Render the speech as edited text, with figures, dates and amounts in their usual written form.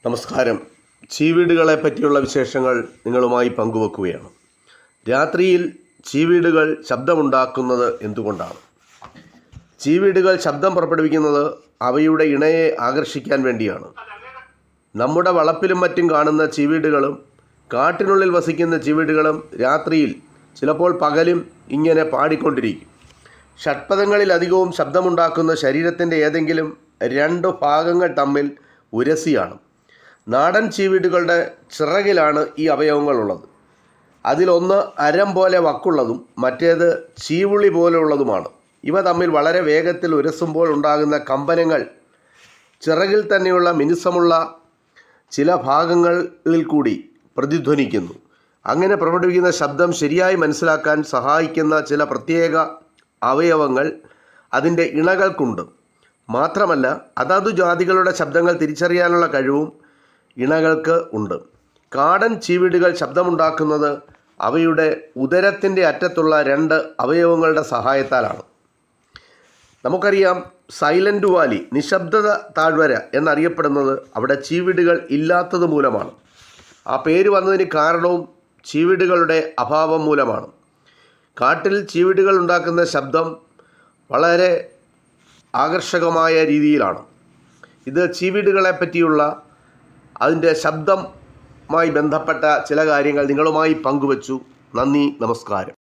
നമസ്കാരം. ചീവീടുകളെ പറ്റിയുള്ള വിശേഷങ്ങൾ നിങ്ങളുമായി പങ്കുവെക്കുകയാണ്. രാത്രിയിൽ ചീവീടുകൾ ശബ്ദമുണ്ടാക്കുന്നത് എന്തുകൊണ്ടാണ്? ചീവീടുകൾ ശബ്ദം പുറപ്പെടുവിക്കുന്നത് അവയുടെ ഇണയെ ആകർഷിക്കാൻ വേണ്ടിയാണ്. നമ്മുടെ വളപ്പിലും മറ്റും കാണുന്ന ചീവീടുകളും കാട്ടിനുള്ളിൽ വസിക്കുന്ന ചീവീടുകളും രാത്രിയിൽ ചിലപ്പോൾ പകലും ഇങ്ങനെ പാടിക്കൊണ്ടിരിക്കും. ഷഡ്പദങ്ങളിലധികവും ശബ്ദമുണ്ടാക്കുന്ന ശരീരത്തിൻ്റെ ഏതെങ്കിലും രണ്ട് ഭാഗങ്ങൾ തമ്മിൽ ഉരസിയാണ്. നാടൻ ചീവീടുകളുടെ ചിറകിലാണ് ഈ അവയവങ്ങളുള്ളത്. അതിലൊന്ന് അരം പോലെ വക്കുള്ളതും മറ്റേത് ചീവുളി പോലെയുള്ളതുമാണ്. ഇവ തമ്മിൽ വളരെ വേഗത്തിൽ ഉരസുമ്പോൾ ഉണ്ടാകുന്ന കമ്പനങ്ങൾ ചിറകിൽ തന്നെയുള്ള മിനുസമുള്ള ചില ഭാഗങ്ങളിൽ കൂടി പ്രതിധ്വനിക്കുന്നു. അങ്ങനെ പുറപ്പെടുവിക്കുന്ന ശബ്ദം ശരിയായി മനസ്സിലാക്കാൻ സഹായിക്കുന്ന ചില പ്രത്യേക അവയവങ്ങൾ അതിൻ്റെ ഇണകൾക്കുണ്ട്. മാത്രമല്ല അതതു ജാതികളുടെ ശബ്ദങ്ങൾ തിരിച്ചറിയാനുള്ള കഴിവും ഇണകൾക്ക് ഉണ്ട്. കാടൻ ചീവീടുകൾ ശബ്ദമുണ്ടാക്കുന്നത് അവയുടെ ഉദരത്തിൻ്റെ അറ്റത്തുള്ള രണ്ട് അവയവങ്ങളുടെ സഹായത്താലാണ്. നമുക്കറിയാം, സൈലൻ്റ് വാലി, നിശബ്ദത താഴ്വര എന്നറിയപ്പെടുന്നത് അവിടെ ചീവീടുകൾ ഇല്ലാത്തത് മൂലമാണ്. ആ പേര് വന്നതിന് കാരണവും ചീവീടുകളുടെ അഭാവം മൂലമാണ്. കാട്ടിൽ ചീവീടുകൾ ഉണ്ടാക്കുന്ന ശബ്ദം വളരെ ആകർഷകമായ രീതിയിലാണ്. ഇത് ചീവീടുകളെ പറ്റിയുള്ള അതിൻ്റെ ശബ്ദമായി ബന്ധപ്പെട്ട ചില കാര്യങ്ങൾ നിങ്ങളുമായി പങ്കുവച്ചു. നന്ദി, നമസ്കാരം.